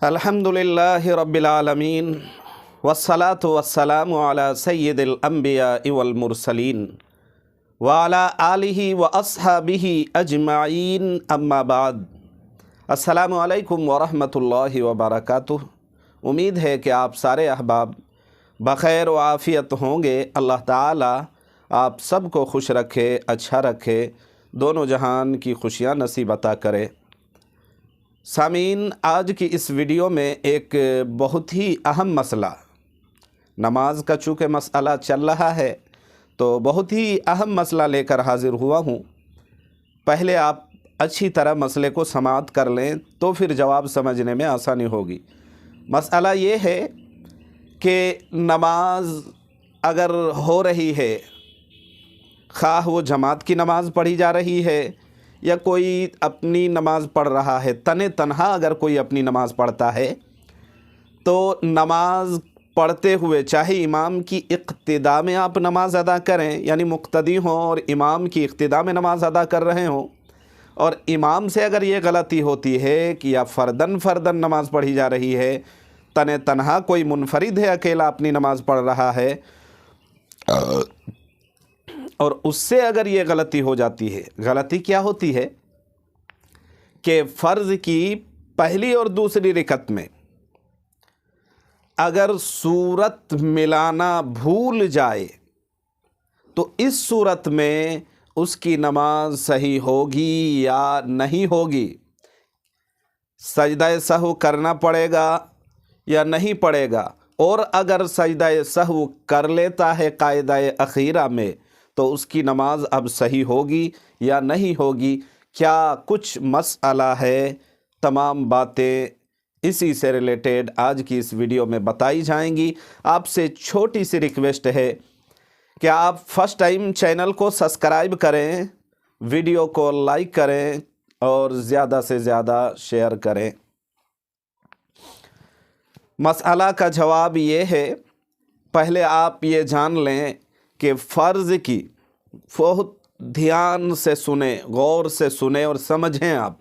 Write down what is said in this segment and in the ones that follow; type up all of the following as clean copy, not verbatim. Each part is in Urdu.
الحمدللہ رب العالمین والصلاة والسلام علی سید الانبیاء والمرسلین وعلی آلہ واصحابہ اجمعین اما بعد۔ السلام علیکم ورحمۃ اللہ وبرکاتہ۔ امید ہے کہ آپ سارے احباب بخیر و عافیت ہوں گے۔ اللہ تعالی آپ سب کو خوش رکھے، اچھا رکھے، دونوں جہان کی خوشیاں نصیب عطا کرے۔ سامعین، آج کی اس ویڈیو میں ایک بہت ہی اہم مسئلہ، نماز کا چونکہ مسئلہ چل رہا ہے تو بہت ہی اہم مسئلہ لے کر حاضر ہوا ہوں۔ پہلے آپ اچھی طرح مسئلے کو سماعت کر لیں تو پھر جواب سمجھنے میں آسانی ہوگی۔ مسئلہ یہ ہے کہ نماز اگر ہو رہی ہے، خواہ وہ جماعت کی نماز پڑھی جا رہی ہے یا کوئی اپنی نماز پڑھ رہا ہے، تنہا اگر کوئی اپنی نماز پڑھتا ہے تو نماز پڑھتے ہوئے چاہے امام کی اقتداء میں آپ نماز ادا کریں، یعنی مقتدی ہوں اور امام کی اقتداء میں نماز ادا کر رہے ہوں، اور امام سے اگر یہ غلطی ہوتی ہے کہ یا فردن نماز پڑھی جا رہی ہے، تنہا کوئی منفرد ہے، اکیلا اپنی نماز پڑھ رہا ہے، اور اس سے اگر یہ غلطی ہو جاتی ہے، غلطی کیا ہوتی ہے کہ فرض کی پہلی اور دوسری رکعت میں اگر صورت ملانا بھول جائے تو اس صورت میں اس کی نماز صحیح ہوگی یا نہیں ہوگی، سجدہ سہو کرنا پڑے گا یا نہیں پڑے گا، اور اگر سجدہ سہو کر لیتا ہے قاعدہ اخیرہ میں تو اس کی نماز اب صحیح ہوگی یا نہیں ہوگی، کیا کچھ مسئلہ ہے۔ تمام باتیں اسی سے ریلیٹڈ آج کی اس ویڈیو میں بتائی جائیں گی۔ آپ سے چھوٹی سی ریکویسٹ ہے کہ آپ فرسٹ ٹائم چینل کو سبسکرائب کریں، ویڈیو کو لائک کریں اور زیادہ سے زیادہ شیئر کریں۔ مسئلہ کا جواب یہ ہے، پہلے آپ یہ جان لیں کہ فرض کی بہت دھیان سے سنیں، غور سے سنیں اور سمجھیں آپ،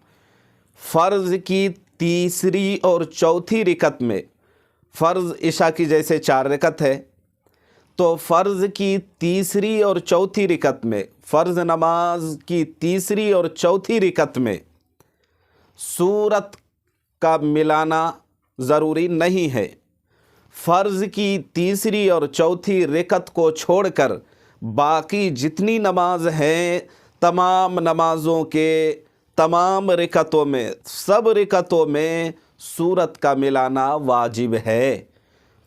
فرض کی تیسری اور چوتھی رکعت میں، فرض عشاء کی جیسے 4 رکعت ہے تو فرض کی تیسری اور چوتھی رکعت میں، فرض نماز کی تیسری اور چوتھی رکعت میں سورت کا ملانا ضروری نہیں ہے۔ فرض کی تیسری اور چوتھی رکعت کو چھوڑ کر باقی جتنی نماز ہیں، تمام نمازوں کے تمام رکعتوں میں، سب رکعتوں میں سورت کا ملانا واجب ہے۔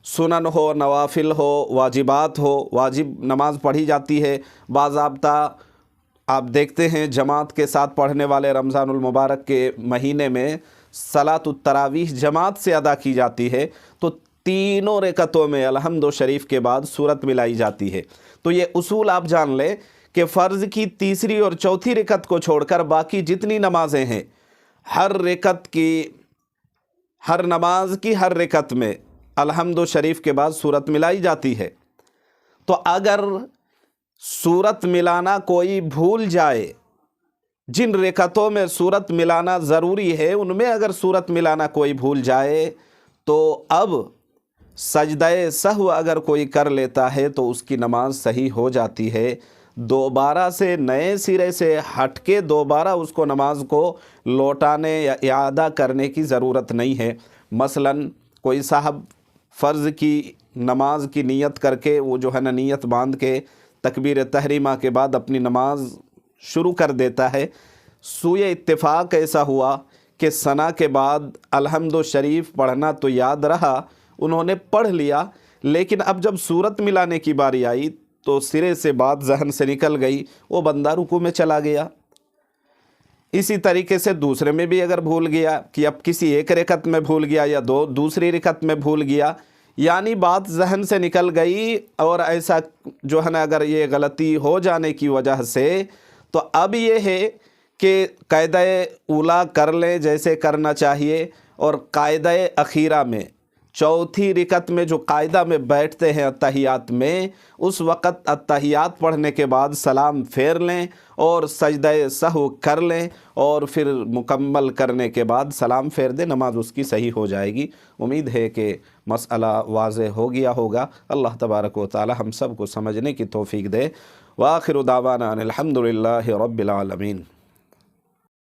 سنن ہو، نوافل ہو، واجبات ہو، واجب نماز پڑھی جاتی ہے باضابطہ۔ آپ دیکھتے ہیں جماعت کے ساتھ پڑھنے والے رمضان المبارک کے مہینے میں صلاۃ التراویح جماعت سے ادا کی جاتی ہے تو تینوں رکعتوں میں الحمد و شریف کے بعد سورت ملائی جاتی ہے۔ تو یہ اصول آپ جان لیں کہ فرض کی تیسری اور چوتھی رکعت کو چھوڑ کر باقی جتنی نمازیں ہیں، ہر نماز کی ہر رکعت میں الحمد و شریف کے بعد سورت ملائی جاتی ہے۔ تو اگر سورت ملانا کوئی بھول جائے، جن رکعتوں میں سورت ملانا ضروری ہے ان میں اگر سورت ملانا کوئی بھول جائے تو اب سجدہ سہو اگر کوئی کر لیتا ہے تو اس کی نماز صحیح ہو جاتی ہے۔ دوبارہ سے نئے سرے سے ہٹ کے دوبارہ اس کو نماز کو لوٹانے یا اعادہ کرنے کی ضرورت نہیں ہے۔ مثلاً کوئی صاحب فرض کی نماز کی نیت کر کے، وہ جو ہے نا نیت باندھ کے تکبیر تحریمہ کے بعد اپنی نماز شروع کر دیتا ہے، سوئے اتفاق ایسا ہوا کہ ثنا کے بعد الحمد و شریف پڑھنا تو یاد رہا، انہوں نے پڑھ لیا، لیکن اب جب سورت ملانے کی باری آئی تو سرے سے بات ذہن سے نکل گئی، وہ بندہ رکوع میں چلا گیا۔ اسی طریقے سے دوسرے میں بھی اگر بھول گیا کہ اب کسی ایک رکعت میں بھول گیا یا دوسری رکعت میں بھول گیا، یعنی بات ذہن سے نکل گئی، اور ایسا جو ہے نا اگر یہ غلطی ہو جانے کی وجہ سے تو اب یہ ہے کہ قاعدہ اولیٰ کر لیں جیسے کرنا چاہیے، اور قاعدہ اخیرہ میں چوتھی رکعت میں جو قاعدہ میں بیٹھتے ہیں اتحیات میں، اس وقت اتحیات پڑھنے کے بعد سلام پھیر لیں اور سجدہ سہو کر لیں، اور پھر مکمل کرنے کے بعد سلام پھیر دیں، نماز اس کی صحیح ہو جائے گی۔ امید ہے کہ مسئلہ واضح ہو گیا ہوگا۔ اللہ تبارک و تعالی ہم سب کو سمجھنے کی توفیق دے۔ وآخر دعوانا ان الحمد للہ رب العالمین۔